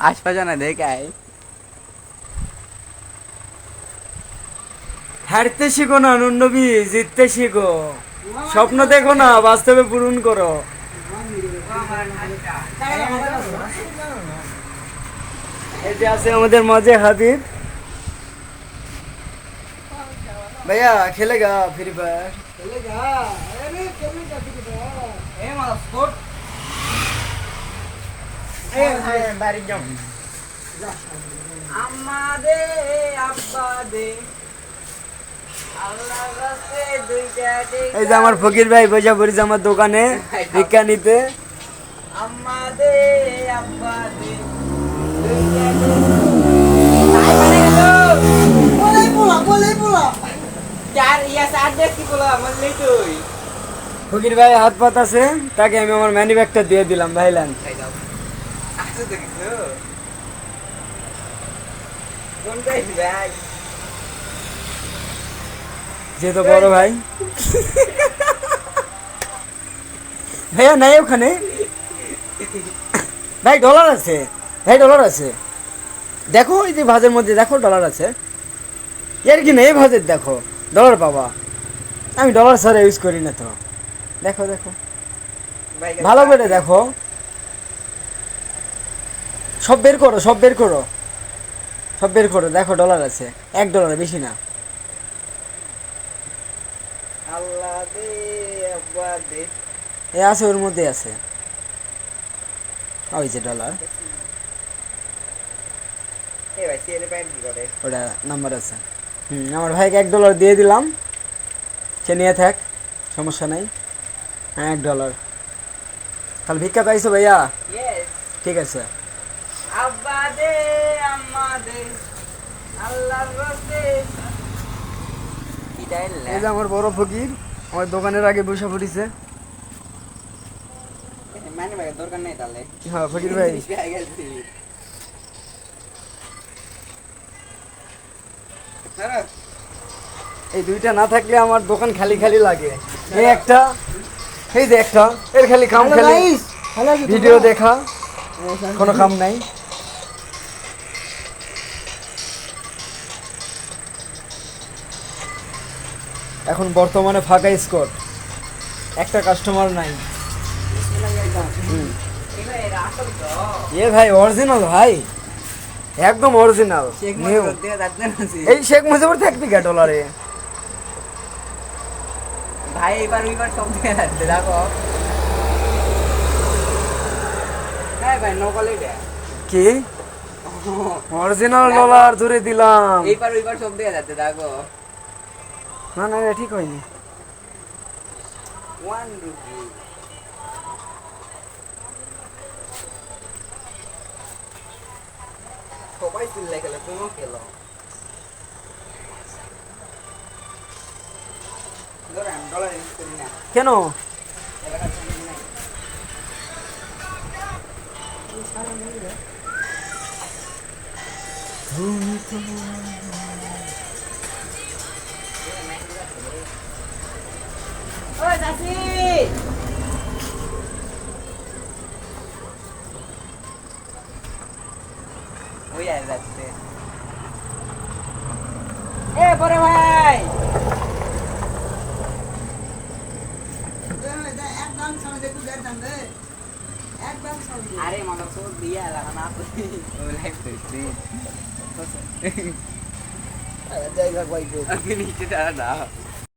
আশপাশে না দেখায়। হারতে শিখো না নুনবী, জিততে শিখো। স্বপ্ন দেখো না, বাস্তবে পূরণ করো। এই যে আছে আমাদের মাঝে হাবিব भैया खेलेगा फ्री फायर खेलेगा अरे खेलेगा फिर এ মালা স্পোর্ট এ ভাই বাড়ি যাও। আম্মা দে আব্বা দে আল্লাহ রাস্তে দুইটা দে। এই যে আমার ফকির ভাই বসে পড়েছে আমার দোকানে ভিক্ষা নিতে। আম্মা দে আব্বা দে बोले बोला চার ইয়া চার দেখ কি বলা বললি তুই। ফকির ভাই হাত পাত আছে, তাকে আমি আমার ম্যানি ব্যাগটা দিয়ে দিলাম ভাইলান। খাই দাও আসো তো কিছু কোনটাই ভাই যে তো বড় ভাই ভাইয়া নাই ওখানে ভাই ডলার আছে, ভাই ডলার আছে দেখো, এই যে ভাজের মধ্যে দেখো ডলার আছে। এর কি নেই ভাজের দেখো ডলার পাবা। আমি ডলার ছাড়া ইউজ করি না তো। দেখো দেখো ভালো করে দেখো, সব বের করো, সব বের করো, সব বের করো। দেখো ডলার আছে, $1 বেশি না। আল্লাহ দে আব্বা দে এ আছে ওর মধ্যে আছে, ওই যে ডলার, এ ভাই সিএর প্যান্ট কি করে ওটা নাম্বার আছে। আমার ভাইকে $1 দিয়ে দিলাম, সে নিয়ে থাক, সমস্যা নাই। হ্যাঁ $1 তাহলে ভিক্ষা পাইছো ভাইয়া? ইয়েস ঠিক আছে। আব্বা দে আম্মা দে আল্লাহর রাস্তে কিটাই এই যে আমার বড় ফকির আমার দোকানের আগে বসে পড়েছে। মানে ভাই দরকার নেই তাহলে। হ্যাঁ ফকির ভাই, এই দুইটা না থাকলে আমার দোকান খালি খালি লাগে। এই একটা, এই যে একটা, এর খালি কাম খালি ভিডিও দেখা, কোনো কাম নাই। এখন বর্তমানে ফাঁকা স্কট, একটা কাস্টমার নাই। এ ভাই অরিজিনাল ভাই, একদম অরিজিনাল। এই শেখ মুজিবুর থাকবি কে ডলারে? ভাই এবার ওইবার সব দিয়ে যাচ্ছে দেখো। হ্যাঁ ভাই নকলে দেয় কি অরিজিনাল ডলার ধরে দিলাম। এইবার ওইবার সব দিয়ে যাচ্ছে দেখো। না না এটা ঠিক হয়নি। 1 রুপি সবাই চিল্লাই খেলে কোনো খেলো ধরে আমি ডলার ইউজ করি না কেন? এলাকার সঙ্গে নাই। ওই চাচি ওই আর যাচ্ছে। এ বড় ভাই एक दाम समय देखो डेढ़ दाम दे एक दाम समय আরে মনে তো দিয়া লাগা না তুই ওই লাইফ তুই জায়গা কই আমি নিচে দাঁড়া না